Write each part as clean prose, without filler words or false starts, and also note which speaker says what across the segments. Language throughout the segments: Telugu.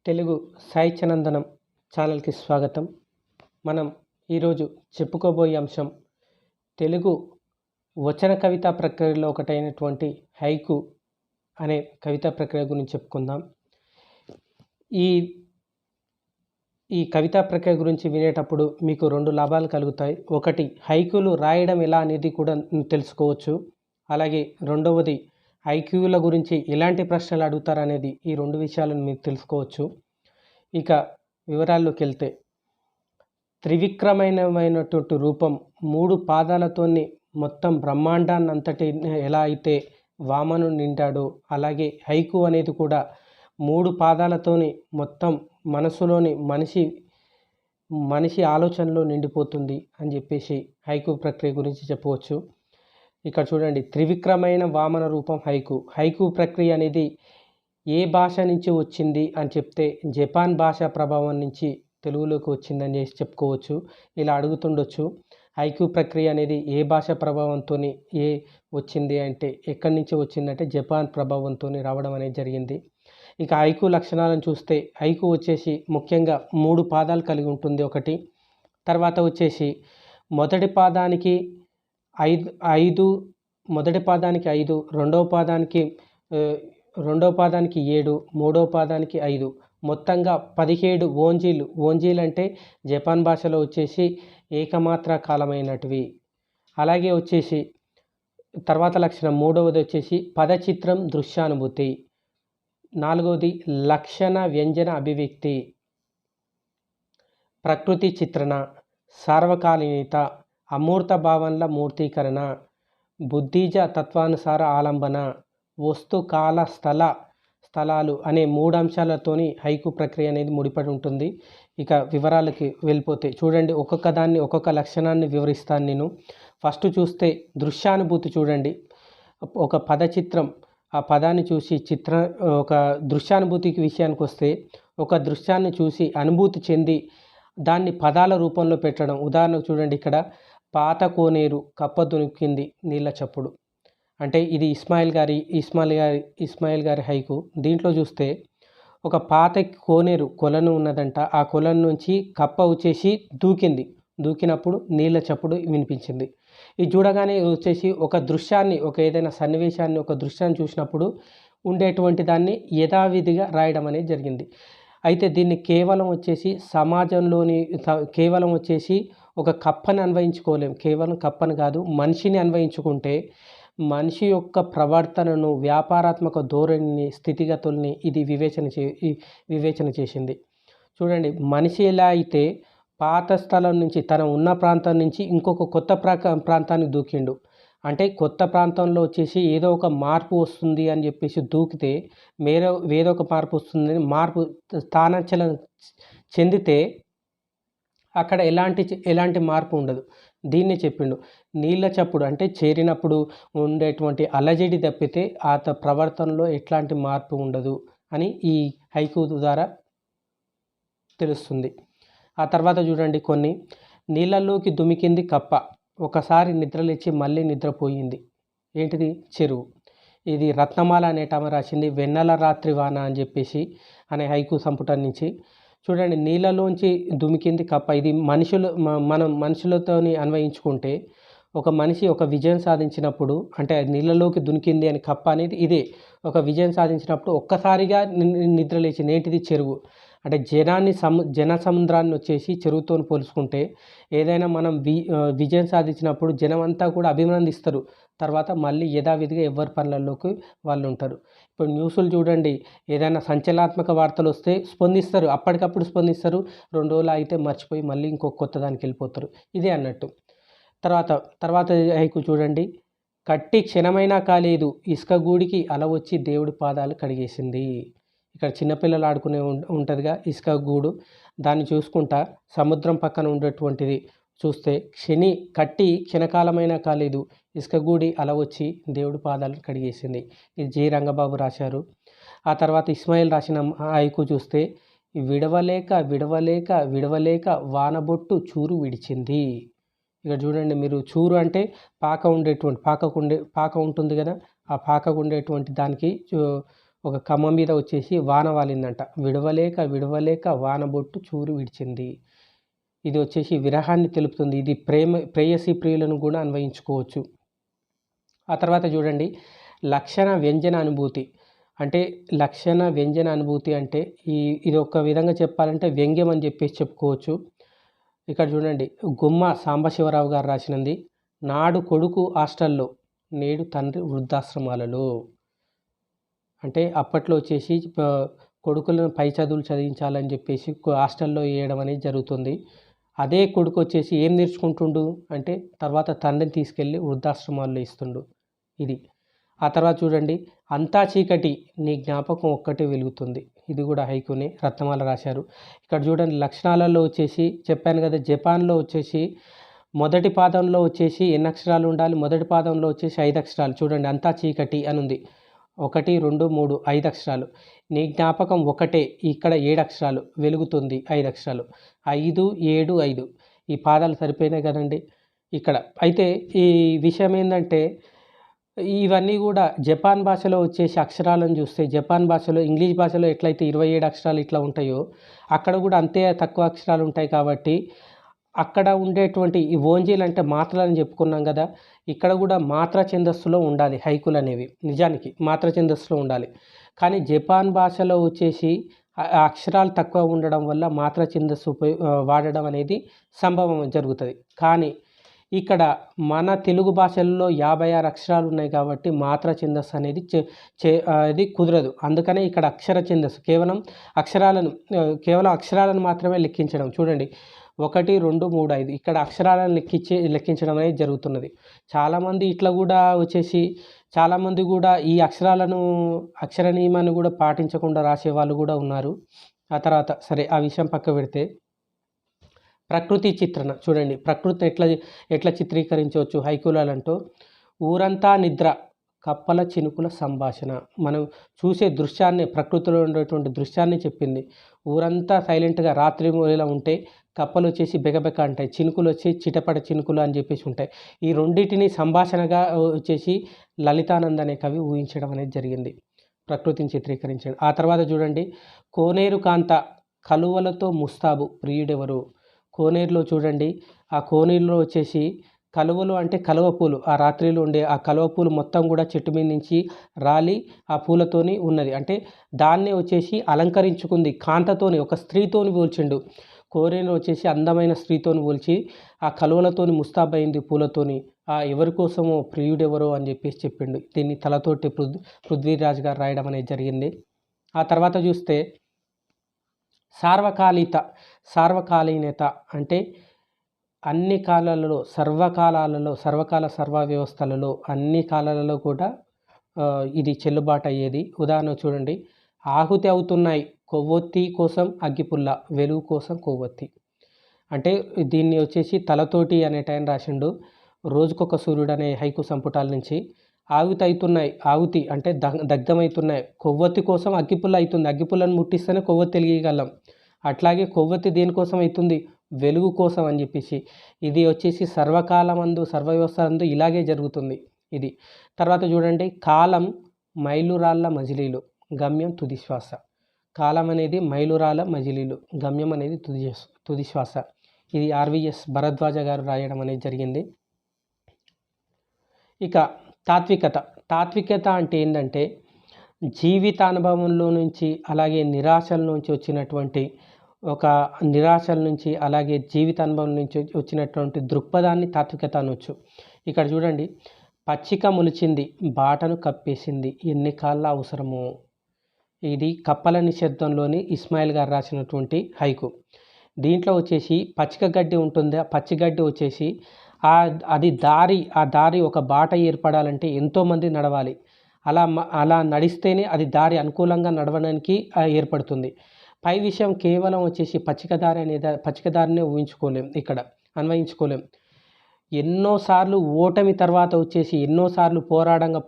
Speaker 1: తెలుగు సాహిత్యనందనం ఛానల్కి స్వాగతం. మనం ఈరోజు చెప్పుకోబోయే అంశం తెలుగు వచన కవితా ప్రక్రియలో ఒకటైనటువంటి హైకు అనే కవితా ప్రక్రియ గురించి చెప్పుకుందాం. ఈ ఈ కవితా ప్రక్రియ గురించి వినేటప్పుడు మీకు 2 లాభాలు కలుగుతాయి. ఒకటి, హైకులు రాయడం ఎలా అనేది కూడా తెలుసుకోవచ్చు. అలాగే రెండవది, హైక్యూల గురించి ఎలాంటి ప్రశ్నలు అడుగుతారనేది ఈ 2 విషయాలను మీరు తెలుసుకోవచ్చు. ఇక వివరాల్లోకి వెళ్తే, త్రివిక్రమైనటువంటి రూపం 3 పాదాలతోని మొత్తం బ్రహ్మాండాన్ని అంతటి ఎలా అయితే వామను నిండాడో, అలాగే హైకు అనేది కూడా 3 పాదాలతోని మొత్తం మనసులోని మనిషి ఆలోచనలో నిండిపోతుంది అని చెప్పేసి హైకు ప్రక్రియ గురించి చెప్పవచ్చు. ఇక్కడ చూడండి, త్రివిక్రమైన వామన రూపం హైకు. హైకు ప్రక్రియ అనేది ఏ భాష నుంచి వచ్చింది అని చెప్తే జపాన్ భాషా ప్రభావం నుంచి తెలుగులోకి వచ్చిందని చేసి చెప్పుకోవచ్చు. ఇలా అడుగుతుండొచ్చు, హైకు ప్రక్రియ అనేది ఏ భాష ప్రభావంతో వచ్చింది అంటే ఎక్కడి నుంచి వచ్చిందంటే జపాన్ ప్రభావంతో రావడం అనేది జరిగింది. ఇక హైకు లక్షణాలను చూస్తే, హైకు వచ్చేసి ముఖ్యంగా 3 పాదాలు కలిగి ఉంటుంది ఒకటి. తర్వాత వచ్చేసి మొదటి పాదానికి 5, రెండవ పాదానికి 7, మూడవ పాదానికి 5, మొత్తంగా 17 ఓంజీలు. ఓంజీలు అంటే జపాన్ భాషలో వచ్చేసి ఏకమాత్ర కాలమైనటివి. అలాగే వచ్చేసి తర్వాత లక్షణం మూడవది వచ్చేసి పదచిత్రం దృశ్యానుభూతి. నాలుగవది లక్షణ వ్యంజన అభివ్యక్తి, ప్రకృతి చిత్రణ, సార్వకాలీనత, అమూర్త భావనల మూర్తీకరణ, బుద్ధిజ తత్వానుసార ఆలంబన, వస్తు కాల స్థలాలు అనే 3 అంశాలతోని హైకు ప్రక్రియ అనేది ముడిపడి ఉంటుంది. ఇక వివరాలకి వెళ్ళిపోతే చూడండి, ఒక్కొక్క దాన్ని ఒక్కొక్క లక్షణాన్ని వివరిస్తాను నేను. ఫస్ట్ చూస్తే దృశ్యానుభూతి చూడండి. ఒక పదచిత్రం, ఆ పదాన్ని చూసి ఒక దృశ్యానుభూతికి విషయానికి వస్తే, ఒక దృశ్యాన్ని చూసి అనుభూతి చెంది దాన్ని పదాల రూపంలో పెట్టడం. ఉదాహరణకు చూడండి, ఇక్కడ పాత కోనేరు కప్ప దునికింది నీళ్ళ చప్పుడు. అంటే ఇది ఇస్మాయిల్ గారి హైకు. దీంట్లో చూస్తే ఒక పాత కోనేరు కొలను ఉన్నదంట. ఆ కొలను నుంచి కప్ప వచ్చేసి దూకినప్పుడు నీళ్ళ చప్పుడు వినిపించింది. ఇది చూడగానే వచ్చేసి ఒక దృశ్యాన్ని, ఏదైనా సన్నివేశాన్ని, ఒక దృశ్యాన్ని చూసినప్పుడు ఉండేటువంటి దాన్ని యథావిధిగా రాయడం అనేది జరిగింది. అయితే దీన్ని కేవలం వచ్చేసి ఒక కప్పని అన్వయించుకోలేం. కేవలం కప్పని కాదు, మనిషిని అన్వయించుకుంటే మనిషి యొక్క ప్రవర్తనను, వ్యాపారాత్మక ధోరణిని, స్థితిగతుల్ని ఇది వివేచన చేసింది. చూడండి, మనిషి ఎలా అయితే పాత స్థలం నుంచి, తన ఉన్న ప్రాంతం నుంచి ఇంకొక కొత్త ప్రాంతానికి దూకిండు. అంటే కొత్త ప్రాంతంలో వచ్చేసి ఏదో ఒక మార్పు వస్తుంది అని చెప్పేసి దూకితే వేరే ఒక మార్పు వస్తుందని స్థానాంచలనం చెందితే అక్కడ ఎలాంటి మార్పు ఉండదు. దీన్ని చెప్పిండు. నీళ్ళ చప్పుడు అంటే చేరినప్పుడు ఉండేటువంటి అలజడి తప్పితే ప్రవర్తనలో ఎట్లాంటి మార్పు ఉండదు అని ఈ హైకు ద్వారా తెలుస్తుంది. ఆ తర్వాత చూడండి, కొన్ని నీళ్ళల్లోకి దుమికింది కప్ప, ఒకసారి నిద్రలేచి మళ్ళీ నిద్రపోయింది. ఏంటిది? చెరువు. ఇది రత్నమాల అనేటామె రాసింది, వెన్నెల రాత్రి వాన అని చెప్పేసి అనే హైకు సంపుటం నుంచి. చూడండి, నీళ్ళలోంచి దుమికింది కప్ప. ఇది మనం మనుషులతోని అన్వయించుకుంటే, ఒక మనిషి ఒక విజయం సాధించినప్పుడు, అంటే నీళ్ళలోకి దునికింది అని కప్ప అనేది ఇదే. ఒక విజయం సాధించినప్పుడు ఒక్కసారిగా నిద్రలేచింది. ఏంటిది? చెరువు. అంటే జన సముద్రాన్ని వచ్చేసి చెరువుతో పోల్చుకుంటే, ఏదైనా మనం విజయం సాధించినప్పుడు జనం అంతా కూడా అభినందిస్తారు. తర్వాత మళ్ళీ యథావిధిగా ఎవరి పనులలోకి వాళ్ళు ఉంటారు. ఇప్పుడు న్యూస్లు చూడండి, ఏదైనా సంచలనాత్మక వార్తలు వస్తే స్పందిస్తారు, అప్పటికప్పుడు స్పందిస్తారు. 2 రోజులు అయితే మర్చిపోయి మళ్ళీ ఇంకొక కొత్త దానికి వెళ్ళిపోతారు. ఇదే అన్నట్టు. తర్వాత హైకు చూడండి, కట్టి క్షణమైనా కాలేదు, ఇసుక గూడికి అల వచ్చి దేవుడి పాదాలు కడిగేసింది. ఇక్కడ చిన్నపిల్లలు ఆడుకునే ఉంటుందిగా ఇసుక గూడు, దాన్ని చూసుకుంటా సముద్రం పక్కన ఉండేటువంటిది చూస్తే, కట్టి క్షణకాలమైనా కాలేదు, ఇసుక గూడి అల వచ్చి దేవుడి పాదాలు కడిగేసింది. ఇది జి రంగబాబు రాశారు. ఆ తర్వాత ఇస్మాయిల్ రాసిన హైకు చూస్తే, విడవలేక వానబొట్టు చూరు విడిచింది. ఇక్కడ చూడండి మీరు, చూరు అంటే పాక ఉంటుంది కదా, ఆ పాకకు ఉండేటువంటి దానికి ఒక కమ్మ మీద వచ్చేసి వాన వాలిందంట. విడవలేక విడవలేక వానబొట్టు చూరు విడిచింది. ఇది వచ్చేసి విరహాన్ని తెలుపుతుంది. ఇది ప్రేయసి ప్రియులను కూడా అన్వయించుకోవచ్చు. ఆ తర్వాత చూడండి, లక్షణ వ్యంజన అనుభూతి అంటే లక్షణ వ్యంజన అనుభూతి అంటే ఇది ఒక విధంగా చెప్పాలంటే వ్యంగ్యం అని చెప్పేసి చెప్పుకోవచ్చు. ఇక్కడ చూడండి, గుమ్మ సాంబశివరావు గారు రాసినది. నాడు కొడుకు హాస్టల్లో, నేడు తండ్రి వృద్ధాశ్రమాలలో. అంటే అప్పట్లో వచ్చేసి కొడుకులను పై చదువులు చదివించాలని చెప్పేసి హాస్టల్లో వేయడం అనేది జరుగుతుంది. అదే కొడుకు వచ్చేసి ఏం నేర్చుకుంటుండు అంటే తర్వాత తండ్రిని తీసుకెళ్ళి వృద్ధాశ్రమాల్లో ఇస్తుండు. ఇది. ఆ తర్వాత చూడండి, అంతా చీకటి నీ జ్ఞాపకం ఒక్కటే వెలుగుతుంది. ఇది కూడా హైకునే రత్నమాల రాశారు. ఇక్కడ చూడండి, లక్షణాలలో వచ్చేసి చెప్పాను కదా, జపాన్లో వచ్చేసి మొదటి పాదంలో వచ్చేసి ఎన్ని అక్షరాలు ఉండాలి? మొదటి పాదంలో వచ్చేసి 5 అక్షరాలు. చూడండి, అంతా చీకటి అని ఉంది. 1, 2, 3 5 అక్షరాలు. నీ జ్ఞాపకం ఒకటే, ఇక్కడ 7 అక్షరాలు. వెలుగుతుంది 5 అక్షరాలు. 5, 7, 5 ఈ పాదాలు సరిపోయినాయి కదండి ఇక్కడ. అయితే ఈ విషయం ఏంటంటే, ఇవన్నీ కూడా జపాన్ భాషలో వచ్చేసి అక్షరాలను చూస్తే, జపాన్ భాషలో ఇంగ్లీష్ భాషలో ఎట్లయితే 27 అక్షరాలు ఇట్లా ఉంటాయో, అక్కడ కూడా అంతే తక్కువ అక్షరాలు ఉంటాయి. కాబట్టి అక్కడ ఉండేటువంటి ఈ ఓంజీలు అంటే మాత్రలని చెప్పుకున్నాం కదా, ఇక్కడ కూడా మాత్ర ఛందస్సులో ఉండాలి హైకులు అనేవి. నిజానికి మాత్ర ఛందస్సులో ఉండాలి. కానీ జపాన్ భాషలో వచ్చేసి అక్షరాలు తక్కువ ఉండడం వల్ల మాత్ర ఛందస్సు వాడడం అనేది సంభవం జరుగుతుంది. కానీ ఇక్కడ మన తెలుగు భాషల్లో 56 అక్షరాలు ఉన్నాయి కాబట్టి మాత్ర ఛందస్సు అనేది అది కుదరదు. అందుకనే ఇక్కడ అక్షర ఛందస్సు కేవలం అక్షరాలను మాత్రమే లెక్కించడం. చూడండి, 1, 2, 3, 5 ఇక్కడ అక్షరాలను లెక్కించడం అనేది జరుగుతున్నది. చాలామంది ఇట్లా కూడా వచ్చేసి చాలామంది కూడా ఈ అక్షర నియమాన్ని కూడా పాటించకుండా రాసే వాళ్ళు కూడా ఉన్నారు. ఆ తర్వాత సరే, ఆ విషయం పక్క పెడితే, ప్రకృతి చిత్రణ చూడండి, ప్రకృతిని ఎట్లా చిత్రీకరించవచ్చు హైకులంటూ. ఊరంతా నిద్ర, కప్పల చినుకుల సంభాషణ. మనం చూసే దృశ్యాన్ని, ప్రకృతిలో ఉండేటువంటి దృశ్యాన్ని చెప్పింది. ఊరంతా సైలెంట్గా రాత్రి మూలలా ఉంటే కప్పలు వచ్చేసి బెగబెక అంటాయి, చినుకులు వచ్చి చిటపట చినుకులు అని చెప్పేసి ఉంటాయి. ఈ రెండింటిని సంభాషణగా వచ్చేసి లలితానంద్ అనే కవి ఊహించడం అనేది జరిగింది, ప్రకృతిని చిత్రీకరించడం. ఆ తర్వాత చూడండి, కోనేరు కాంత కలువలతో ముస్తాబు ప్రియుడెవరు. కోనేరులో చూడండి, ఆ కోనేరులో వచ్చేసి కలువలు అంటే కలువ పూలు, ఆ రాత్రిలో ఉండే ఆ కలువ పూలు మొత్తం కూడా చెట్టు మీద నుంచి రాలి ఆ పూలతోని ఉన్నది. అంటే దాన్నే వచ్చేసి అలంకరించుకుంది కాంతతోని, ఒక స్త్రీతోని పోల్చిండు. కోనేరు వచ్చేసి అందమైన స్త్రీతోని పోల్చి ఆ కలువలతోని ముస్తాబైంది పూలతోని. ఎవరి కోసమో ప్రియుడెవరో అని చెప్పేసి చెప్పిండు. దీన్ని తలతోటి పృథ్వీరాజ్ గారు రాయడం అనేది జరిగింది. ఆ తర్వాత చూస్తే సార్వకాలీనత అంటే అన్ని కాలాలలో, సర్వకాల సర్వ వ్యవస్థలలో అన్ని కాలాలలో కూడా ఇది చెల్లుబాటు అయ్యేది. ఉదాహరణ చూడండి, ఆహుతి అవుతున్నాయి కొవ్వొత్తి కోసం అగ్గిపుల్ల, వెలుగు కోసం కొవ్వొత్తి. అంటే దీన్ని వచ్చేసి తలతోటి అనేటైన రాసిండు. రోజుకొక సూర్యుడు అనే హైకు సంపుటాల నుంచి. ఆహుతి అంటే దగ్ధమవుతున్నాయి, కొవ్వొత్తి కోసం అగ్గిపుల్ల అవుతుంది. అగ్గిపుల్లను ముట్టిస్తేనే కొవ్వొత్తి వెలిగగలం. అట్లాగే కొవ్వొత్తి దేనికోసం అవుతుంది? వెలుగు కోసం అని చెప్పేసి. ఇది వచ్చేసి సర్వకాలమందు, సర్వవ్యవస్థలందు ఇలాగే జరుగుతుంది ఇది. తర్వాత చూడండి, కాలం మైలురాళ్ళ మజిలీలు, గమ్యం తుది శ్వాస. కాలం అనేది మైలురాళ్ళ మజిలీలు, గమ్యం అనేది తుది శ్వాస. ఇది ఆర్విఎస్ భరద్వాజ గారు రాయడం అనేది జరిగింది. ఇక తాత్వికత అంటే ఏంటంటే, జీవితానుభవంలో నుంచి అలాగే నిరాశల నుంచి వచ్చినటువంటి అలాగే జీవిత అనుభవం నుంచి వచ్చినటువంటి దృక్పథాన్ని తాత్వికత అనొచ్చు. ఇక్కడ చూడండి, పచ్చిక మొలిచింది బాటను కప్పేసింది ఎన్ని కాళ్ళ అవసరమో. ఇది కప్పల నిశ్శబ్దంలోని ఇస్మాయిల్ గారు రాసినటువంటి హైకు. దీంట్లో వచ్చేసి పచ్చిక గడ్డి ఉంటుంది. ఆ పచ్చిగడ్డి వచ్చేసి ఆ దారి ఒక బాట ఏర్పడాలంటే ఎంతోమంది నడవాలి. అలా నడిస్తేనే అది దారి అనుకూలంగా నడవడానికి ఏర్పడుతుంది. పై విషయం కేవలం వచ్చేసి పచ్చిక దారినే ఊహించుకోలేం, ఇక్కడ అన్వయించుకోలేం. ఎన్నోసార్లు ఓటమి తర్వాత వచ్చేసి ఎన్నోసార్లు పోరాడంగా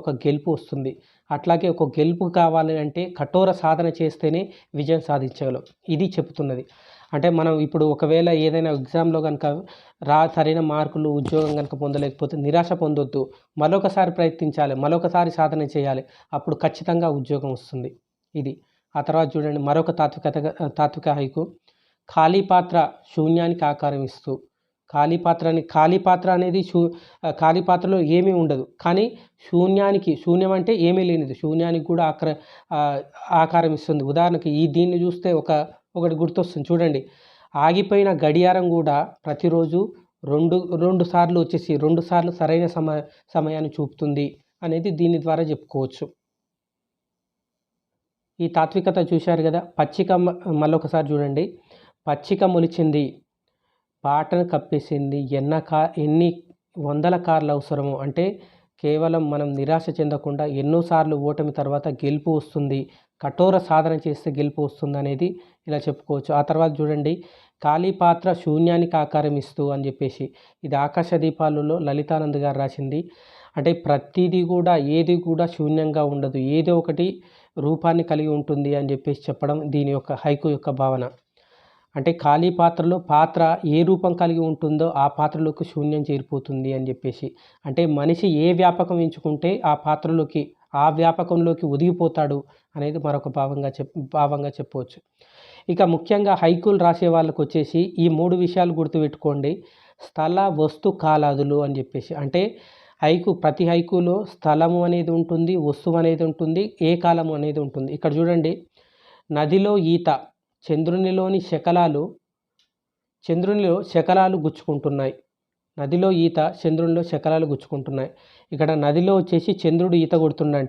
Speaker 1: ఒక గెలుపు వస్తుంది. అట్లాగే ఒక గెలుపు కావాలి అంటే కఠోర సాధన చేస్తేనే విజయం సాధించగలం, ఇది చెప్తున్నది. అంటే మనం ఇప్పుడు ఒకవేళ ఏదైనా ఎగ్జామ్లో కనుక సరైన మార్కులు ఉద్యోగం కనుక పొందలేకపోతే నిరాశ పొందొద్దు, మరొకసారి ప్రయత్నించాలి, మరొకసారి సాధన చేయాలి, అప్పుడు ఖచ్చితంగా ఉద్యోగం వస్తుంది. ఇది. ఆ తర్వాత చూడండి మరొక తాత్విక హైకు. ఖాళీ పాత్ర శూన్యానికి ఆకారం ఇస్తూ. ఖాళీ పాత్ర అనేది ఖాళీ పాత్రలో ఏమీ ఉండదు, కానీ శూన్యం అంటే ఏమీ లేనిది, శూన్యానికి కూడా ఆకారం ఇస్తుంది. ఉదాహరణకి దీన్ని చూస్తే ఒకటి గుర్తొస్తుంది చూడండి. ఆగిపోయిన గడియారం కూడా ప్రతిరోజు రెండు సార్లు వచ్చేసి 2 సార్లు సరైన సమయాన్ని చూపుతుంది అనేది దీని ద్వారా చెప్పుకోవచ్చు. ఈ తాత్వికత చూశారు కదా. పచ్చిక మళ్ళొకసారి చూడండి. పచ్చిక మొలిచింది, బాటను కప్పేసింది, ఎన్ని వందల కార్లు అవసరమో. అంటే కేవలం మనం నిరాశ చెందకుండా ఎన్నోసార్లు ఓటమి తర్వాత గెలుపు వస్తుంది, కఠోర సాధన చేస్తే గెలుపు వస్తుంది అనేది ఇలా చెప్పుకోవచ్చు. ఆ తర్వాత చూడండి ఖాళీ పాత్ర శూన్యానికి ఆకారం ఇస్తూ అని చెప్పేసి, ఇది ఆకాశ దీపాలలో లలితానంద్ గారు రాసింది. అంటే ప్రతిదీ కూడా ఏది కూడా శూన్యంగా ఉండదు, ఏదో ఒకటి రూపాన్ని కలిగి ఉంటుంది అని చెప్పేసి చెప్పడం దీని యొక్క హైకు యొక్క భావన. అంటే ఖాళీ పాత్రలో పాత్ర ఏ రూపం కలిగి ఉంటుందో ఆ పాత్రలోకి శూన్యం చేరిపోతుంది అని చెప్పేసి. అంటే మనిషి ఏ వ్యాపకం ఎంచుకుంటే ఆ వ్యాపకంలోకి ఒదిగిపోతాడు అనేది మరొక భావంగా చెప్పవచ్చు. ఇక ముఖ్యంగా హైకులు రాసే వాళ్ళకు వచ్చేసి ఈ 3 విషయాలు గుర్తుపెట్టుకోండి. స్థల, వస్తు, కాలాదులు అని చెప్పేసి. అంటే ప్రతి హైకులో స్థలము అనేది ఉంటుంది, వస్తువు అనేది ఉంటుంది, ఏ కాలము అనేది ఉంటుంది. ఇక్కడ చూడండి, నదిలో ఈత, చంద్రునిలో శకలాలు గుచ్చుకుంటున్నాయి. నదిలో ఈత, చంద్రునిలో శకలాలు గుచ్చుకుంటున్నాయి. ఇక్కడ నదిలో వచ్చేసి చంద్రుడు ఈత కొడుతున్నాడు,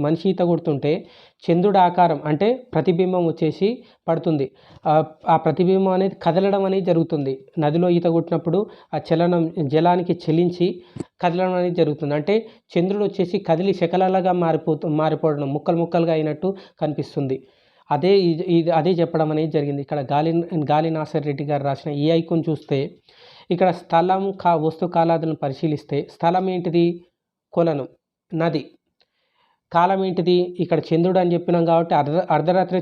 Speaker 1: మనిషి ఈత కొడుతుంటే చంద్రుడి ఆకారం అంటే ప్రతిబింబం వచ్చేసి పడుతుంది. ఆ ప్రతిబింబం అనేది కదలడం అనేది జరుగుతుంది. నదిలో ఈత కొట్టినప్పుడు ఆ జలానికి చలించి కదలడం అనేది జరుగుతుంది. అంటే చంద్రుడు వచ్చేసి కదిలి శకలాలుగా మారిపోవడం, ముక్కలుగా అయినట్టు కనిపిస్తుంది. అదే చెప్పడం అనేది జరిగింది. ఇక్కడ గాలి నాసర్ రెడ్డి గారు రాసిన ఈ ఐకాన్ చూస్తే ఇక్కడ స్థలం, వస్తు, కాలాదులను పరిశీలిస్తే స్థలం ఏంటిది? కొలను, నది. కాలం ఏంటిది? ఇక్కడ చంద్రుడు అని చెప్పినాం కాబట్టి అర్ధరాత్రి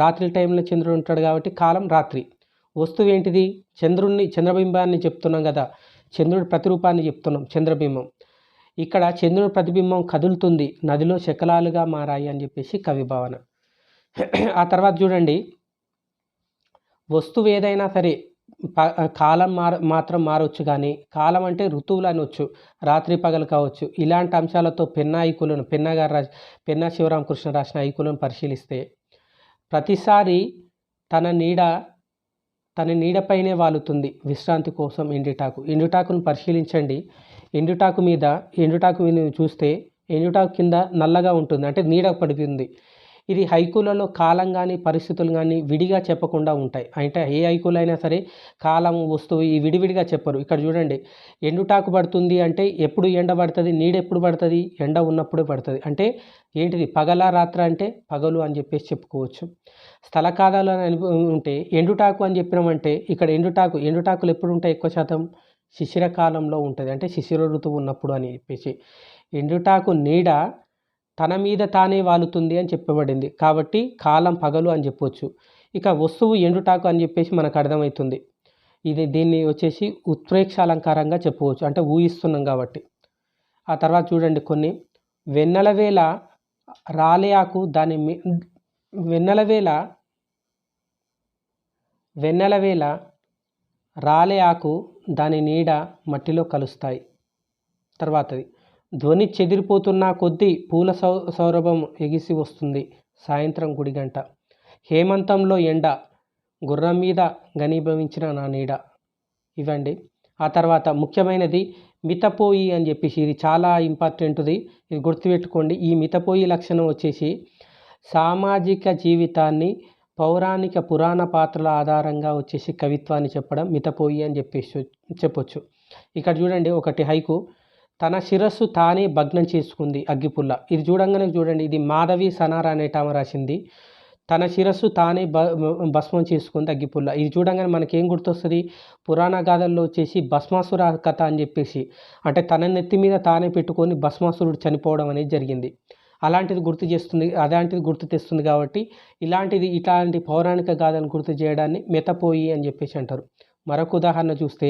Speaker 1: రాత్రి టైంలో చంద్రుడు ఉంటాడు కాబట్టి కాలం రాత్రి. వస్తువు ఏంటిది? చంద్రబింబాన్ని చెప్తున్నాం కదా, చంద్రుడి ప్రతిరూపాన్ని చెప్తున్నాం, చంద్రబింబం. ఇక్కడ చంద్రుడి ప్రతిబింబం కదులుతుంది, నదిలో శకలాలుగా మారాయి అని చెప్పేసి కవి భావన. ఆ తర్వాత చూడండి, వస్తువు ఏదైనా సరే కాలం మాత్రం మారవచ్చు, కానీ కాలం అంటే ఋతువులు అనవచ్చు, రాత్రి పగలు కావచ్చు. ఇలాంటి అంశాలతో పెన్నా శివరామకృష్ణ రాసిన ఐకులను పరిశీలిస్తే ప్రతిసారి తన నీడపైనే వాలుతుంది విశ్రాంతి కోసం ఎండుటాకును పరిశీలించండి. ఎండుటాకు మీద చూస్తే ఎండుటాకు కింద నల్లగా ఉంటుంది, అంటే నీడ పడుతుంది. ఇది హైకులలో కాలం కానీ పరిస్థితులు కానీ విడిగా చెప్పకుండా ఉంటాయి. అంటే ఏ హైకులైనా సరే కాలం, వస్తువు ఈ విడివిడిగా చెప్పరు. ఇక్కడ చూడండి, ఎండుటాకు పడుతుంది అంటే ఎప్పుడు ఎండ పడుతుంది, నీడ ఎప్పుడు పడుతుంది? ఎండ ఉన్నప్పుడే పడుతుంది. అంటే ఏంటిది? పగల, రాత్రి అంటే పగలు అని చెప్పేసి చెప్పుకోవచ్చు. స్థల కాలాలు అని ఉంటే ఎండుటాకు అని చెప్పినామంటే ఇక్కడ ఎండుటాకులు ఎప్పుడు ఉంటాయి? ఎక్కువ శాతం శిశిర కాలంలో ఉంటుంది, అంటే శిశిర ఋతువు ఉన్నప్పుడు అని చెప్పేసి. ఎండుటాకు నీడ తన మీద తానే వాలుతుంది అని చెప్పబడింది కాబట్టి కాలం పగలు అని చెప్పొచ్చు. ఇక వస్తువు ఎండుటాకు అని చెప్పేసి మనకు అర్థమవుతుంది. దీన్ని వచ్చేసి ఉత్ప్రేక్ష అలంకారంగా చెప్పవచ్చు, అంటే ఊహిస్తున్నాం కాబట్టి. ఆ తర్వాత చూడండి కొన్ని. వెన్నెలవేళ రాలే ఆకు దాని నీడ మట్టిలో కలుస్తాయి. తర్వాతది, ధ్వని చెదిరిపోతున్న కొద్దీ పూల సౌరభం ఎగిసి వస్తుంది సాయంత్రం గుడి గంట. హేమంతంలో ఎండ, గుర్రం మీద ఘనీభవించిన నా నీడ. ఇవండి. ఆ తర్వాత ముఖ్యమైనది మితపోయి అని చెప్పేసి, ఇది చాలా ఇంపార్టెంట్ది, ఇది గుర్తుపెట్టుకోండి. ఈ మితపోయి లక్షణం వచ్చేసి సామాజిక జీవితాన్ని పౌరాణిక పురాణ పాత్రల ఆధారంగా వచ్చేసి కవిత్వాన్ని చెప్పడం మితపోయి అని చెప్పొచ్చు. ఇక్కడ చూడండి ఒకటి హైకు. తన శిరస్సు తానే భగ్నం చేసుకుంది అగ్గిపుల్ల. ఇది చూడండి, ఇది మాధవి సనారా అనేటామె రాసింది. తన శిరస్సు తానే భస్మం చేసుకుంది అగ్గిపుల్ల. ఇది చూడంగానే మనకేం గుర్తొస్తుంది? పురాణ గాథల్లో వచ్చేసి భస్మాసుర కథ అని చెప్పేసి, అంటే తన నెత్తి మీద తానే పెట్టుకొని భస్మాసురుడు చనిపోవడం అనేది జరిగింది. అలాంటిది గుర్తు తెస్తుంది కాబట్టి ఇట్లాంటి పౌరాణిక గాథను గుర్తు చేయడాన్ని మెతపోయి అని చెప్పేసి అంటారు. మరొక ఉదాహరణ చూస్తే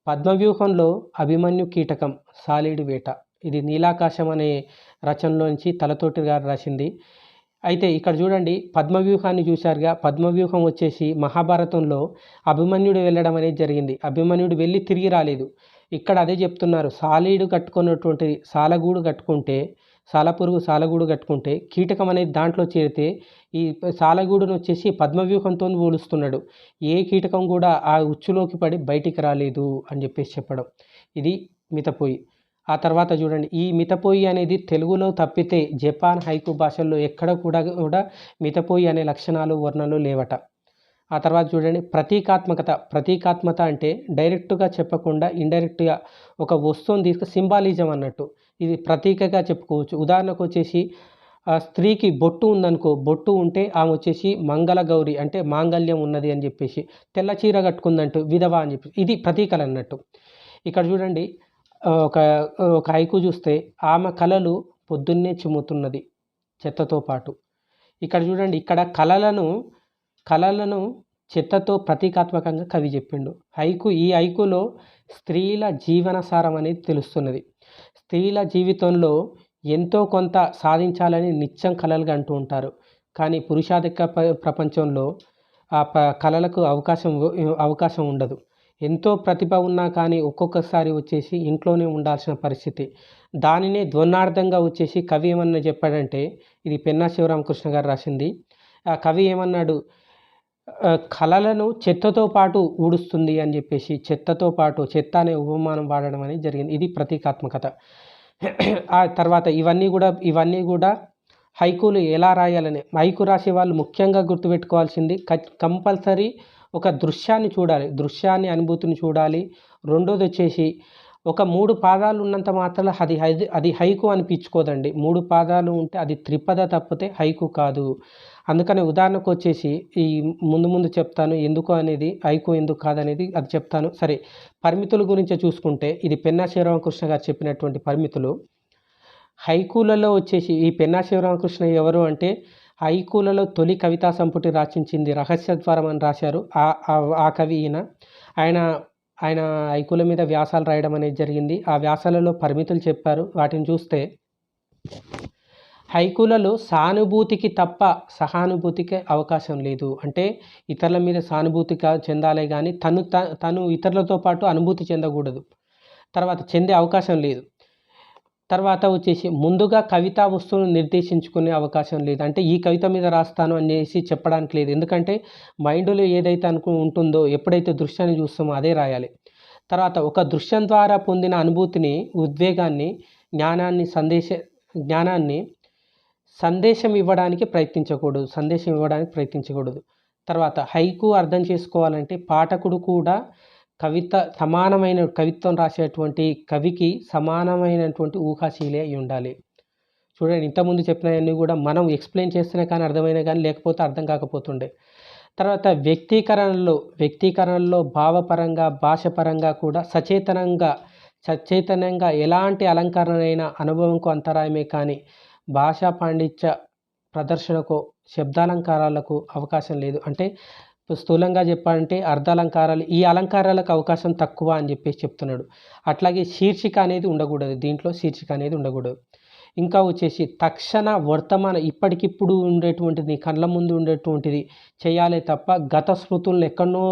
Speaker 1: పద్మవ్యూహంలో అభిమన్యు కీటకం సాలీడు వేట, ఇది నీలాకాశం అనే రచనలోంచి తలతోటి గారు రాసింది. అయితే ఇక్కడ చూడండి, పద్మవ్యూహాన్ని చూశారుగా. పద్మవ్యూహం వచ్చేసి మహాభారతంలో అభిమన్యుడు వెళ్ళడం అనేది జరిగింది. అభిమన్యుడు వెళ్ళి తిరిగి రాలేదు. ఇక్కడ అదే చెప్తున్నారు. సాలీడు కట్టుకున్నటువంటిది సాలగూడు కట్టుకుంటే కీటకం అనేది దాంట్లో చేరితే ఈ సాలగూడును వచ్చేసి పద్మవ్యూహంతో పోలుస్తున్నాడు. ఏ కీటకం కూడా ఆ ఉచ్చులోకి పడి బయటికి రాలేదు అని చెప్పేసి చెప్పడం. ఇది మితపోయి. ఆ తర్వాత చూడండి, ఈ మితపోయి అనేది తెలుగులో తప్పితే జపాన్ హైకు భాషల్లో ఎక్కడ కూడా మితపోయి అనే లక్షణాలు వర్ణనలు లేవట. ఆ తర్వాత చూడండి, ప్రతీకాత్మకత అంటే డైరెక్ట్గా చెప్పకుండా ఇండైరెక్ట్గా ఒక వస్తువుని సింబాలిజం అన్నట్టు, ఇది ప్రతీకగా చెప్పుకోవచ్చు. ఉదాహరణకు వచ్చేసి స్త్రీకి బొట్టు ఉందనుకో, బొట్టు ఉంటే ఆమె వచ్చేసి మంగళగౌరి అంటే మాంగళ్యం ఉన్నది అని చెప్పేసి, తెల్ల చీర కట్టుకుందంటూ విధవ అని చెప్పేసి, ఇది ప్రతీకలు అన్నట్టు. ఇక్కడ చూడండి, ఒక హైకు చూస్తే ఆమె కళలు పొద్దున్నే చిమ్ముతున్నది చెత్తతో పాటు. ఇక్కడ చూడండి, ఇక్కడ కళలను చెత్తతో ప్రతీకాత్మకంగా కవి చెప్పిండు. ఈ హైకులో స్త్రీల జీవనసారం అనేది తెలుస్తున్నది. స్త్రీల జీవితంలో ఎంతో కొంత సాధించాలని నిత్యం కలలుగా అంటూ ఉంటారు. కానీ పురుషాధిక ప్రపంచంలో ఆ కళలకు అవకాశం ఉండదు. ఎంతో ప్రతిభ ఉన్నా కానీ ఒక్కొక్కసారి వచ్చేసి ఇంట్లోనే ఉండాల్సిన పరిస్థితి. దానినే ద్వంద్వార్థంగా వచ్చేసి కవి ఏమన్నా చెప్పాడంటే, ఇది పెన్నా శివరామకృష్ణ గారు రాసింది. ఆ కవి ఏమన్నాడు, కళలను చెత్తతో పాటు ఊడుస్తుంది అని చెప్పేసి, చెత్త అనే ఉపమానం వాడడం అనేది జరిగింది. ఇది ప్రతీకాత్మకత. ఆ తర్వాత ఇవన్నీ కూడా హైకులు ఎలా రాయాలని, హైకు రాసే వాళ్ళు ముఖ్యంగా గుర్తుపెట్టుకోవాల్సింది కంపల్సరీ ఒక దృశ్యాన్ని అనుభూతిని చూడాలి. రెండోది వచ్చేసి ఒక 3 పాదాలు ఉన్నంత మాత్రం అది హైకు అనిపించుకోదండి. 3 పాదాలు ఉంటే అది త్రిపద తప్పితే హైకు కాదు. అందుకని ఉదాహరణకు వచ్చేసి ఈ ముందు చెప్తాను హైకు ఎందుకు కాదనేది అది చెప్తాను. సరే, పరిమితుల గురించి చూసుకుంటే ఇది పెన్నా శివరామకృష్ణ గారు చెప్పినటువంటి పరిమితులు. హైకులలో వచ్చేసి ఈ పెన్నా శివరామకృష్ణ ఎవరు అంటే, హైకులలో తొలి కవితా సంపుటి రచించింది రహస్యద్వారం అని రాశారు. ఆ కవి ఆయన హైకుల మీద వ్యాసాలు రాయడం అనేది జరిగింది. ఆ వ్యాసాలలో పరిమితులు చెప్పారు. వాటిని చూస్తే హైకులలో సానుభూతికి తప్ప సహానుభూతికి అవకాశం లేదు. అంటే ఇతరుల మీద సానుభూతి చెందాలే కానీ తను ఇతరులతో పాటు అనుభూతి చెందకూడదు. తర్వాత చెందే అవకాశం లేదు. తర్వాత వచ్చేసి ముందుగా కవితా వస్తువును నిర్దేశించుకునే అవకాశం లేదు. అంటే ఈ కవిత మీద రాస్తాను అనేసి చెప్పడానికి లేదు. ఎందుకంటే మైండ్లో ఏదైతే ఉంటుందో, ఎప్పుడైతే దృశ్యాన్ని చూస్తామో అదే రాయాలి. తర్వాత ఒక దృశ్యం ద్వారా పొందిన అనుభూతిని, ఉద్వేగాన్ని, జ్ఞానాన్ని సందేశం ఇవ్వడానికి ప్రయత్నించకూడదు. తర్వాత హైకు అర్థం చేసుకోవాలంటే పాఠకుడు కూడా సమానమైన కవిత్వం రాసేటువంటి కవికి సమానమైనటువంటి ఊహాశీలి అయి ఉండాలి. చూడండి, ఇంతకుముందు చెప్పినవన్నీ కూడా మనం ఎక్స్ప్లెయిన్ చేస్తేనే కానీ అర్థమైనా కానీ, లేకపోతే అర్థం కాకపోతుండే. తర్వాత వ్యక్తీకరణలో భావపరంగా, భాషపరంగా కూడా సచేతనంగా ఎలాంటి అలంకరణైనా అనుభవంకు అంతరాయమే కానీ భాషా పాండిత్య ప్రదర్శనకు, శబ్దాలంకారాలకు అవకాశం లేదు. అంటే స్థూలంగా చెప్పాలంటే అర్ధాలంకారాలు, ఈ అలంకారాలకు అవకాశం తక్కువ అని చెప్పేసి చెప్తున్నాడు. అట్లాగే శీర్షిక అనేది ఉండకూడదు. ఇంకా వచ్చేసి తక్షణ వర్తమాన ఇప్పటికిప్పుడు ఉండేటువంటిది, కళ్ళ ముందు ఉండేటువంటిది చేయాలే తప్ప గత స్మృతులను, ఎక్కడనో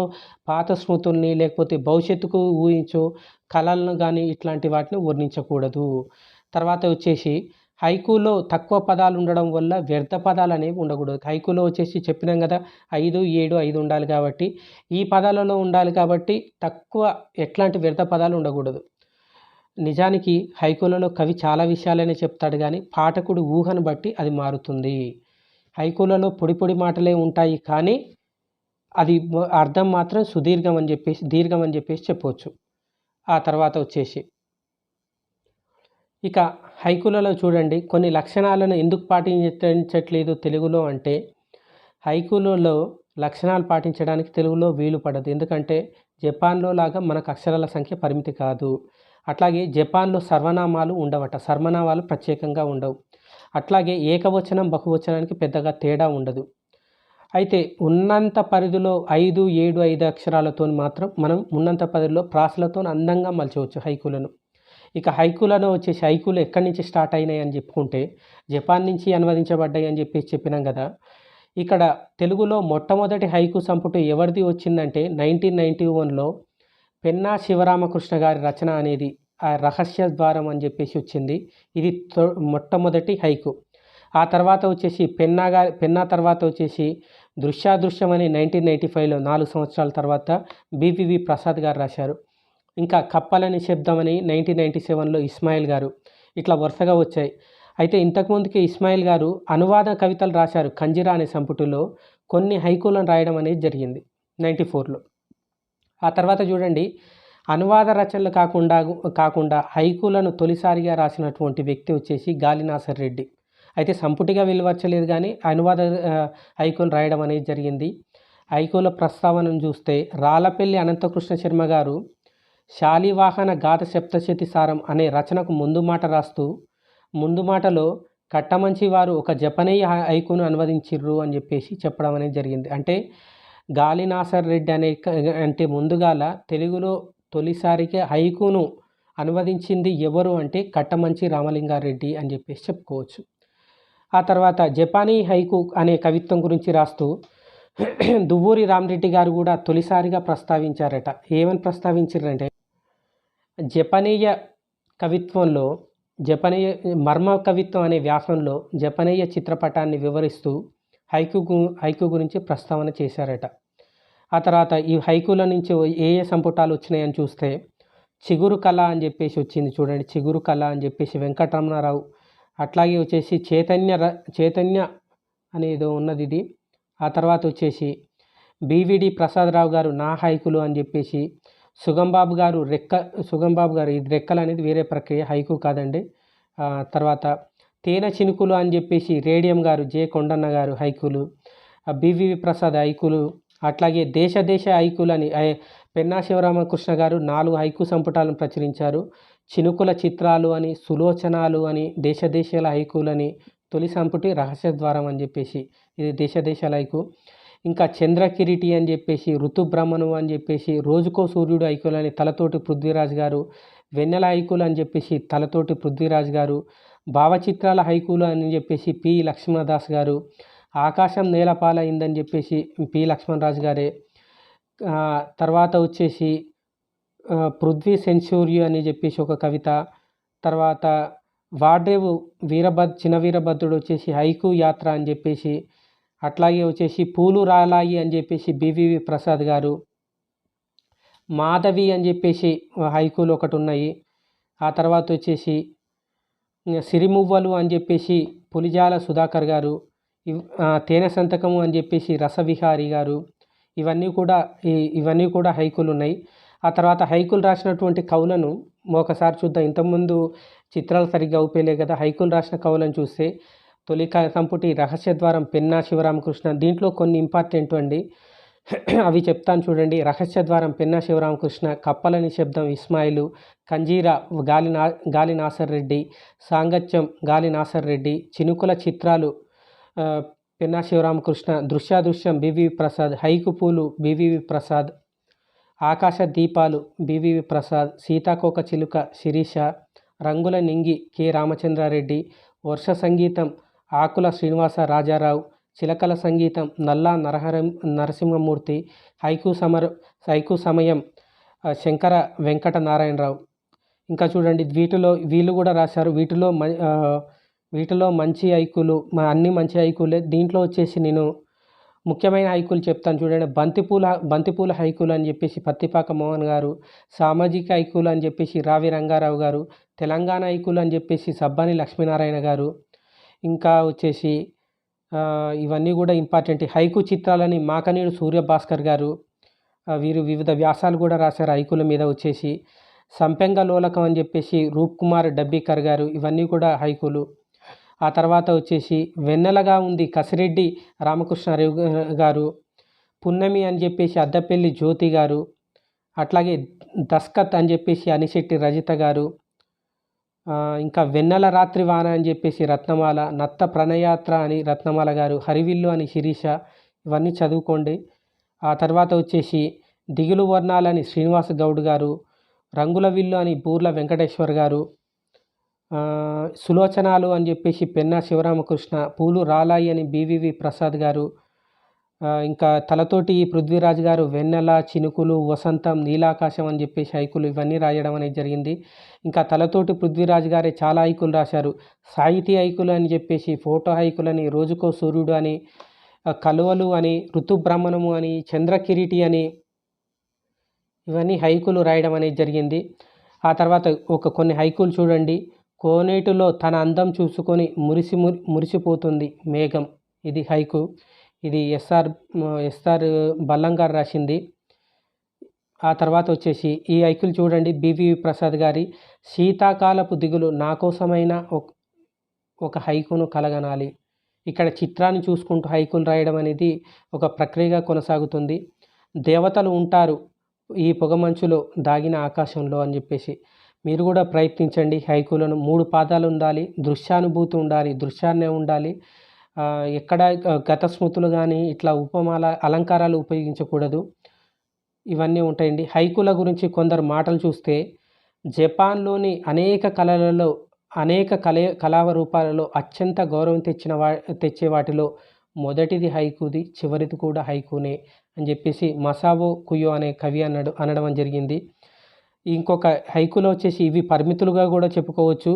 Speaker 1: పాత స్మృతుల్ని, లేకపోతే భవిష్యత్తుకు ఊహించో కళలను కానీ ఇట్లాంటి వాటిని వర్ణించకూడదు. తర్వాత వచ్చేసి హైకులో తక్కువ పదాలు ఉండడం వల్ల వ్యర్థ పదాలు అనేవి ఉండకూడదు. హైకులో వచ్చేసి చెప్పినాం కదా, 5, 7, 5 ఉండాలి కాబట్టి, ఈ పదాలలో ఉండాలి కాబట్టి తక్కువ ఎట్లాంటి వ్యర్థ పదాలు ఉండకూడదు. నిజానికి హైకులలో కవి చాలా విషయాలనే చెప్తాడు కానీ పాఠకుడు ఊహను బట్టి అది మారుతుంది. హైకులలో పొడి మాటలే ఉంటాయి కానీ అది అర్థం మాత్రం దీర్ఘం అని చెప్పేసి చెప్పవచ్చు. ఆ తర్వాత వచ్చేసి ఇక హైకులలో చూడండి, కొన్ని లక్షణాలను ఎందుకు పాటించట్లేదు తెలుగులో అంటే, హైకులలో లక్షణాలు పాటించడానికి తెలుగులో వీలు పడదు. ఎందుకంటే జపాన్లో లాగా మనకు అక్షరాల సంఖ్య పరిమితి కాదు. అట్లాగే జపాన్లో సర్వనామాలు ఉండవట. సర్వనామాలు ప్రత్యేకంగా ఉండవు. అట్లాగే ఏకవచనం బహువచనానికి పెద్దగా తేడా ఉండదు. అయితే ఉన్నంత పరిధిలో 5, 7, 5 అక్షరాలతో మాత్రం మనం ఉన్నంత పరిధిలో ప్రాసలతో అందంగా మలచవచ్చు హైకులను. ఇక హైకులను వచ్చేసి హైకులు ఎక్కడి నుంచి స్టార్ట్ అయినాయి అని చెప్పుకుంటే జపాన్ నుంచి అనువదించబడ్డాయి అని చెప్పినాం కదా. ఇక్కడ తెలుగులో మొట్టమొదటి హైకు సంపుటి ఎవరిది వచ్చిందంటే 1991లో పెన్నా శివరామకృష్ణ గారి రచన అనేది ఆ రహస్య ద్వారం అని చెప్పేసి వచ్చింది. ఇది మొట్టమొదటి హైకు. ఆ తర్వాత వచ్చేసి పెన్నా తర్వాత వచ్చేసి దృశ్యాదృశ్యం అని 1995లో 4 సంవత్సరాల తర్వాత బివివి ప్రసాద్ గారు రాశారు. ఇంకా కప్పల నిశ్శబ్దం అని 1997లో ఇస్మాయిల్ గారు. ఇట్లా వరుసగా వచ్చాయి. అయితే ఇంతకుముందుకి ఇస్మాయిల్ గారు అనువాద కవితలు రాశారు. కంజిరా అనే సంపుటిలో కొన్ని హైకులను రాయడం అనేది జరిగింది 94లో. ఆ తర్వాత చూడండి, అనువాద రచనలు కాకుండా హైకులను తొలిసారిగా రాసినటువంటి వ్యక్తి వచ్చేసి గాలి నాసర్ రెడ్డి. అయితే సంపుటిగా వెలువచ్చలేదు కానీ అనువాద హైకులు రాయడం అనేది జరిగింది. హైకుల ప్రస్తావనను చూస్తే రాళ్ళపల్లి అనంతకృష్ణ శర్మ గారు శాలివాహన గాథ సప్తశతి సారం అనే రచనకు ముందు మాట రాస్తూ ముందు మాటలో కట్టమంచి వారు ఒక జపనీయ హైకును అనువదించిర్రు అని చెప్పేసి చెప్పడం అనేది జరిగింది. అంటే గాలి నాసర్ రెడ్డి అంటే ముందుగాల తెలుగులో తొలిసారిగా హైకును అనువదించింది ఎవరు అంటే కట్టమంచి రామలింగారెడ్డి అని చెప్పేసి చెప్పుకోవచ్చు. ఆ తర్వాత జపానీ హైకు అనే కవిత్వం గురించి రాస్తూ దువ్వూరి రామరెడ్డి గారు కూడా తొలిసారిగా ప్రస్తావించారట. ఏమని ప్రస్తావించారంటే జపనీయ కవిత్వంలో మర్మ కవిత్వం అనే వ్యాసంలో జపనీయ చిత్రపటాన్ని వివరిస్తూ హైకు గురించి ప్రస్తావన చేశారట. ఆ తర్వాత ఈ హైకుల నుంచి ఏ సంపుటాలు వచ్చినాయని చూస్తే చిగురు కళ అని చెప్పేసి వచ్చింది చూడండి. చిగురు కళ అని చెప్పేసి వెంకటరమణారావు. అట్లాగే వచ్చేసి చైతన్య అనేది ఉన్నది ఇది. ఆ తర్వాత వచ్చేసి బివిడి ప్రసాదరావు గారు నా హైకులు అని చెప్పేసి, సుగంబాబు గారు ఇది రెక్కలు అనేది వేరే ప్రక్రియ, హైకు కాదండి. తర్వాత తేనె చినుకులు అని చెప్పేసి రేడియం గారు, జే కొండన్న గారు హైకులు, బివివి ప్రసాద్ హైకులు. అట్లాగే దేశ హైకులు అని పెన్నా శివరామకృష్ణ గారు 4 హైకు సంపుటాలను ప్రచురించారు. చినుకుల చిత్రాలు అని, సులోచనాలు అని, దేశాల హైకులని, తొలి సంపుటి రహస్య ద్వారం అని చెప్పేసి ఇది దేశాల హైకు. ఇంకా చంద్రకిరీటి అని చెప్పేసి, ఋతుబ్రహ్మణు అని చెప్పేసి, రోజుకో సూర్యుడు హైకులు అని తలతోటి పృథ్వీరాజ్ గారు, వెన్నెల హైకులు అని చెప్పేసి తలతోటి పృథ్వీరాజ్ గారు, భావచిత్రాల హైకులు అని చెప్పేసి పి లక్ష్మణదాస్ గారు, ఆకాశం నేలపాలైందని చెప్పేసి పి లక్ష్మణరాజు గారే. తర్వాత వచ్చేసి పృథ్వీ సెంచూరియు అని చెప్పేసి ఒక కవిత. తర్వాత వాడ్రేవు చిన్న వీరభద్రుడు వచ్చేసి హైకు యాత్ర అని చెప్పేసి, అట్లాగే వచ్చేసి పూలు రాలాయి అని చెప్పేసి బివివి ప్రసాద్ గారు, మాధవి అని చెప్పేసి హైకులు ఒకటి ఉన్నాయి. ఆ తర్వాత వచ్చేసి సిరిమువ్వలు అని చెప్పేసి పులిజాల సుధాకర్ గారు, తేనె సంతకము అని చెప్పేసి రసవిహారి గారు. ఇవన్నీ కూడా హైకులు ఉన్నాయి. ఆ తర్వాత హైకులు రాసినటువంటి కవులను ఒకసారి చూద్దాం. ఇంతకుముందు చిత్రాలు సరిగ్గా ఊపేలే కదా. హైకులు రాసిన కవులను చూస్తే తొలి సంపుటి రహస్య ద్వారం పెన్నా శివరామకృష్ణ. దీంట్లో కొన్ని ఇంపార్టెంట్ అండి, అవి చెప్తాను చూడండి. రహస్య ద్వారం పెన్నా శివరామకృష్ణ, కప్పల నిశ్శబ్దం ఇస్మాయిలు, కంజీరా గాలి నాసర్ రెడ్డి, సాంగత్యం గాలి నాసర్ రెడ్డి, చినుకుల చిత్రాలు పెన్నా శివరామకృష్ణ, దృశ్యాదృశ్యం బివివి ప్రసాద్, హైకు పూలు బివివి ప్రసాద్, ఆకాశ దీపాలు బివివి ప్రసాద్, సీతాకోక చిలుక శిరీష, రంగుల నింగి కె రామచంద్రారెడ్డి, వర్ష సంగీతం ఆకుల శ్రీనివాస రాజారావు, చిలకల సంగీతం నల్లా నరసింహమూర్తి, హైకు సమయం శంకర వెంకట నారాయణరావు. ఇంకా చూడండి వీళ్ళు కూడా రాశారు. వీటిలో మంచి హైకులు అన్ని మంచి హైకులే. దీంట్లో వచ్చేసి నేను ముఖ్యమైన హైకులు చెప్తాను చూడండి. బంతిపూల హైకులు అని చెప్పేసి పత్తిపాక మోహన్ గారు, సామాజిక హైకులు అని చెప్పేసి రావి రంగారావు గారు, తెలంగాణ హైకులు అని చెప్పేసి సబ్బాని లక్ష్మీనారాయణ గారు. ఇంకా వచ్చేసి ఇవన్నీ కూడా ఇంపార్టెంట్. హైకు చిత్రాలని మాకనీడు సూర్యభాస్కర్ గారు, వీరు వివిధ వ్యాసాలు కూడా రాశారు హైకుల మీద. వచ్చేసి సంపెంగ లోలకం అని చెప్పేసి రూప్ కుమార్ డబ్బీకర్ గారు. ఇవన్నీ కూడా హైకులు. ఆ తర్వాత వచ్చేసి వెన్నెలగా ఉంది కసిరెడ్డి రామకృష్ణారావు గారు, పున్నమి అని చెప్పేసి అద్దపెల్లి జ్యోతి గారు, అట్లాగే దస్కత్ అని చెప్పేసి అనిశెట్టి రజిత గారు, ఇంకా వెన్నెల రాత్రి వాన అని చెప్పేసి రత్నమాల, నత్త ప్రణయాత్ర అని రత్నమాల గారు, హరివిల్లు అని శిరీష, ఇవన్నీ చదువుకోండి. ఆ తర్వాత వచ్చేసి దిగులు వర్ణాలని శ్రీనివాస్ గౌడ్ గారు, రంగుల విల్లు అని బూర్ల వెంకటేశ్వర్ గారు, సులోచనాలు అని చెప్పేసి పెన్నా శివరామకృష్ణ, పూలు రాలాయి అని బీవీవి ప్రసాద్ గారు, ఇంకా తలతోటి పృథ్వీరాజ్ గారు వెన్నెల, చినుకులు, వసంతం, నీలాకాశం అని చెప్పేసి హైకులు ఇవన్నీ రాయడం అనేది జరిగింది. ఇంకా తలతోటి పృథ్వీరాజ్ గారే చాలా హైకులు రాశారు. సాహితీ హైకులు అని చెప్పేసి, ఫోటో హైకులని, రోజుకో సూర్యుడు అని, కలువలు అని, ఋతుబ్రహ్మణము అని, చంద్రకిరీటి అని, ఇవన్నీ హైకులు రాయడం అనేది జరిగింది. ఆ తర్వాత కొన్ని హైకులు చూడండి. కోనేటిలో తన అందం చూసుకొని మురిసిపోతుంది మేఘం, ఇది హైకు. ఇది ఎస్ఆర్ బల్లం గారు రాసింది. ఆ తర్వాత వచ్చేసి ఈ హైకులు చూడండి, బీవీవి ప్రసాద్ గారి శీతాకాలపు దిగులు నా కోసమైనా ఒక హైకును కలగనాలి. ఇక్కడ చిత్రాన్ని చూసుకుంటూ హైకులు రాయడం అనేది ఒక ప్రక్రియగా కొనసాగుతుంది. దేవతలు ఉంటారు ఈ పొగమంచులో దాగిన ఆకాశంలో అని చెప్పేసి మీరు కూడా ప్రయత్నించండి. హైకులను 3 పాదాలు ఉండాలి, దృశ్యానుభూతి ఉండాలి, దృశ్యాన్నే ఉండాలి. ఎక్కడ గత స్మృతులు కానీ ఇట్లా ఉపమాల అలంకారాలు ఉపయోగించకూడదు. ఇవన్నీ ఉంటాయండి. హైకుల గురించి కొందరు మాటలు చూస్తే, జపాన్లోని అనేక కళలలో, అనేక కళారూపాలలో అత్యంత గౌరవం తెచ్చే వాటిలో మొదటిది హైకుది, చివరిది కూడా హైకునే అని చెప్పేసి మసావో కుయో అనే కవి అనడం జరిగింది. ఇంకొక హైకులో వచ్చేసి ఇవి పరిమితులుగా కూడా చెప్పుకోవచ్చు.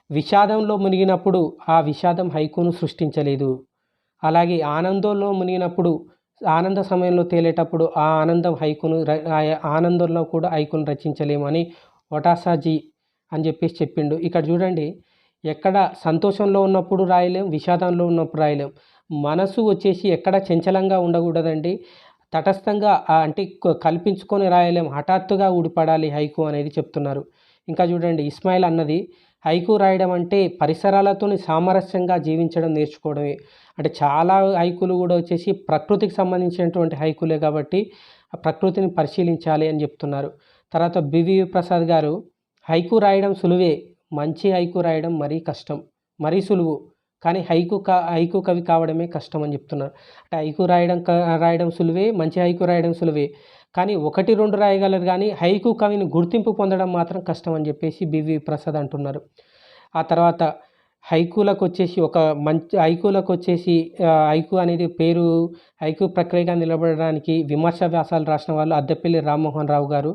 Speaker 1: విషాదంలో మునిగినప్పుడు ఆ విషాదం హైకును సృష్టించలేదు. అలాగే ఆనందంలో మునిగినప్పుడు, ఆనంద సమయంలో తేలేటప్పుడు ఆ ఆనందం హైకును ఆనందంలో కూడా హైకును రచించలేము అని ఒటాసాజీ అని చెప్పేసి చెప్పిండు. ఇక్కడ చూడండి, ఎక్కడ సంతోషంలో ఉన్నప్పుడు రాయలేం, విషాదంలో ఉన్నప్పుడు రాయలేం. మనసు వచ్చేసి ఎక్కడ చంచలంగా ఉండకూడదండి. తటస్థంగా అంటే కల్పించుకొని రాయలేం, హఠాత్తుగా ఊడిపడాలి హైకు అనేది చెప్తున్నారు. ఇంకా చూడండి, ఇస్మాయిల్ అన్నది హైకు రాయడం అంటే పరిసరాలతో సామరస్యంగా జీవించడం నేర్చుకోవడమే. అంటే చాలా హైకులు కూడా వచ్చేసి ప్రకృతికి సంబంధించినటువంటి హైకులే కాబట్టి ఆ ప్రకృతిని పరిశీలించాలి అని చెప్తున్నారు. తర్వాత బీవీవి ప్రసాద్ గారు హైకు రాయడం సులువే, మంచి హైకు రాయడం మరీ కష్టం, మరీ సులువు, కానీ హైకు కవి కావడమే కష్టం అని చెప్తున్నారు. అంటే హైకు రాయడం సులువే, మంచి హైకు రాయడం సులువే, కానీ 1-2 రాయగలరు, కానీ హైకు కవిని గుర్తింపు పొందడం మాత్రం కష్టం అని చెప్పేసి బీవీవి ప్రసాద్ అంటున్నారు. ఆ తర్వాత హైకులకు వచ్చేసి హైకు అనేది పేరు హైకు ప్రక్రియగా నిలబడడానికి విమర్శ వ్యాసాలు రాసిన వాళ్ళు అద్దెపల్లి రామ్మోహన్ రావు గారు.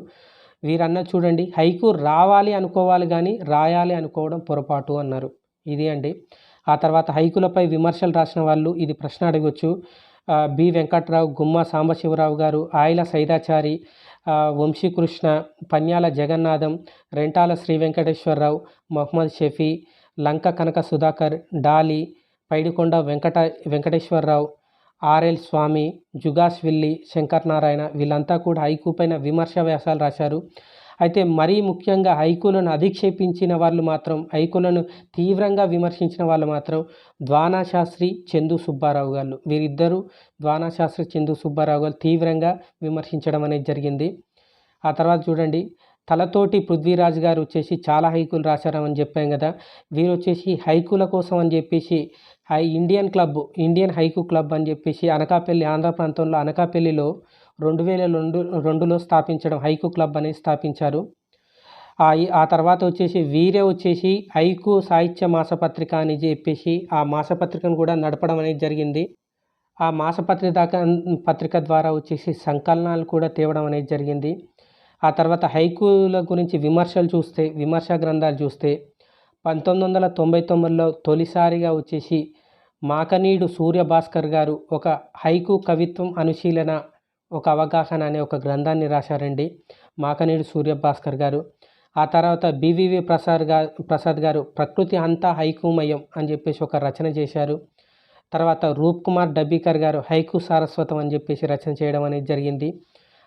Speaker 1: వీరన్న చూడండి, హైకు రావాలి అనుకోవాలి కానీ రాయాలి అనుకోవడం పొరపాటు అన్నారు. ఇది అండి. ఆ తర్వాత హైకులపై విమర్శలు రాసిన వాళ్ళు ఇది ప్రశ్న అడగొచ్చు. బి వెంకట్రావు, గుమ్మా సాంబశివరావు గారు, ఆయిల సైదాచారి, వంశీకృష్ణ, పన్యాల జగన్నాథం, రెంటాల శ్రీ వెంకటేశ్వరరావు, మొహమ్మద్ షఫీ, లంక కనక సుధాకర్, డాలి, పైడికొండ వెంకటేశ్వరరావు, ఆర్ఎల్ స్వామి, జుగాస్ విల్లి, శంకర్ నారాయణ, వీళ్ళంతా కూడా హైకు పైన విమర్శ వ్యాసాలు రాశారు. అయితే మరీ ముఖ్యంగా హైకులను అధిక్షేపించిన వాళ్ళు మాత్రం, హైకులను తీవ్రంగా విమర్శించిన వాళ్ళు మాత్రం ద్వానాశాస్త్రి, చందు సుబ్బారావు గారు. వీరిద్దరూ ద్వానాశాస్త్రి, చందు సుబ్బారావు గారు తీవ్రంగా విమర్శించడం అనేది జరిగింది. ఆ తర్వాత చూడండి, తలతోటి పృథ్వీరాజ్ గారు వచ్చేసి చాలా హైకులు రాశారని చెప్పాం కదా. వీరు వచ్చేసి హైకుల కోసం అని చెప్పేసి ఇండియన్ హైకు క్లబ్ అని చెప్పేసి అనకాపల్లి, ఆంధ్ర ప్రాంతంలో అనకాపల్లిలో 2002లో స్థాపించడం, హైకు క్లబ్ అనేది స్థాపించారు. ఆ తర్వాత వచ్చేసి వీరే వచ్చేసి హైకు సాహిత్య మాసపత్రిక అని చెప్పేసి ఆ మాసపత్రికను కూడా నడపడం అనేది జరిగింది. ఆ మాసపత్రిక ద్వారా వచ్చేసి సంకలనాలు కూడా తేవడం అనేది జరిగింది. ఆ తర్వాత హైకుల గురించి విమర్శా గ్రంథాలు చూస్తే 1999లో తొలిసారిగా వచ్చేసి మాకనీడు సూర్యభాస్కర్ గారు ఒక హైకు కవిత్వం అనుశీలన, ఒక అవగాహన అనే ఒక గ్రంథాన్ని రాశారండి, మాకనీడు సూర్యభాస్కర్ గారు. ఆ తర్వాత బీవీవి ప్రసాద్ గారు ప్రకృతి అంతా హైకుమయం అని చెప్పేసి ఒక రచన చేశారు. తర్వాత రూప్ కుమార్ డబ్బీకర్ గారు హైకు సారస్వతం అని చెప్పేసి రచన చేయడం అనేది జరిగింది.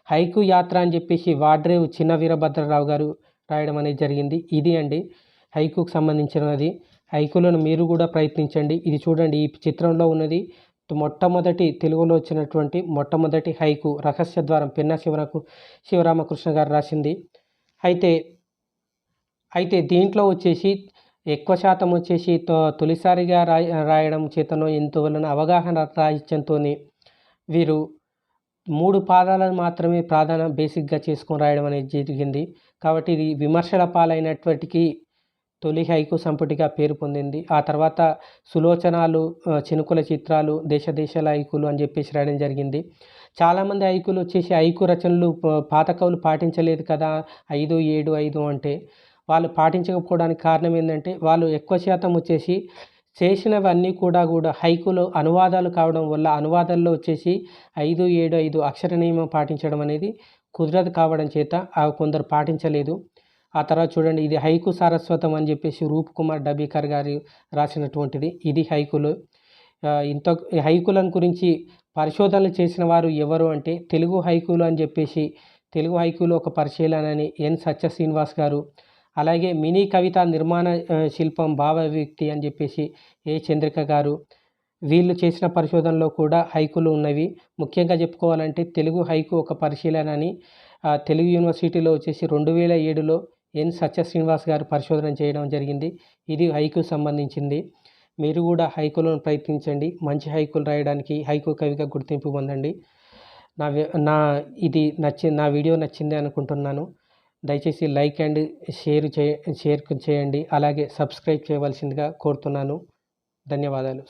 Speaker 1: హైకు యాత్ర అని చెప్పేసి వాడ్రేవు చిన్న వీరభద్రరావు గారు రాయడం అనేది జరిగింది. ఇది అండి హైకుకు సంబంధించినది. హైకులను మీరు కూడా ప్రయత్నించండి. ఇది చూడండి, ఈ చిత్రంలో ఉన్నది మొట్టమొదటి తెలుగులో వచ్చినటువంటి మొట్టమొదటి హైకు, రహస్య ద్వారం, పెన్నా శివరామకృష్ణ గారు రాసింది. అయితే దీంట్లో వచ్చేసి ఎక్కువ శాతం వచ్చేసి తొలిసారిగా రాయడం చేతనో ఎంతోవలన అవగాహన రాహిత్యంతోని వీరు 3 పాదాలను మాత్రమే బేసిక్‌గా చేసుకొని రాయడం అనేది జరిగింది. కాబట్టి ఇది విమర్శల పాలైనప్పటికీ తొలి హైకు సంపుటిగా పేరు పొందింది. ఆ తర్వాత సులోచనాలు, చినుకుల చిత్రాలు, దేశ దేశాల హైకులు అని చెప్పేసి రాయడం జరిగింది. చాలామంది హైకులు వచ్చేసి హైకు రచనలు పాత కవులు పాటించలేదు కదా! 5, 7, 5 అంటే వాళ్ళు పాటించకపోవడానికి కారణం ఏందంటే వాళ్ళు ఎక్కువ శాతం వచ్చేసి చేసినవన్నీ కూడా హైకులో అనువాదాలు కావడం వల్ల అనువాదాల్లో వచ్చేసి 5, 7, 5 అక్షర నియమం పాటించడం అనేది కుదరదు కావడం చేత కొందరు పాటించలేదు. ఆ తర్వాత చూడండి, ఇది హైకు సారస్వతం అని చెప్పేసి రూప్ కుమార్ డబీకర్ గారు రాసినటువంటిది. ఇది హైకులు. హైకులను గురించి పరిశోధనలు చేసిన వారు ఎవరు అంటే తెలుగు హైకులు అని చెప్పేసి తెలుగు హైకులు ఒక పరిశీలన అని ఎన్ సత్య శ్రీనివాస్ గారు, అలాగే మినీ కవిత నిర్మాణ శిల్పం భావ వ్యక్తి అని చెప్పేసి ఏ చంద్రిక గారు, వీళ్ళు చేసిన పరిశోధనలో కూడా హైకులు ఉన్నవి. ముఖ్యంగా చెప్పుకోవాలంటే తెలుగు హైకు ఒక పరిశీలన అని తెలుగు యూనివర్సిటీలో వచ్చేసి 2007లో ఎన్ సత్య శ్రీనివాస్ గారు పరిశోధన చేయడం జరిగింది. ఇది హైకు సంబంధించింది. మీరు కూడా హైకులను ప్రయత్నించండి. మంచి హైకులు రాయడానికి హైకు కవిగా గుర్తింపు పొందండి. నా వీడియో నచ్చింది అనుకుంటున్నాను. దయచేసి లైక్ అండ్ షేర్ చేయండి. అలాగే సబ్స్క్రైబ్ చేయవలసిందిగా కోరుతున్నాను. ధన్యవాదాలు.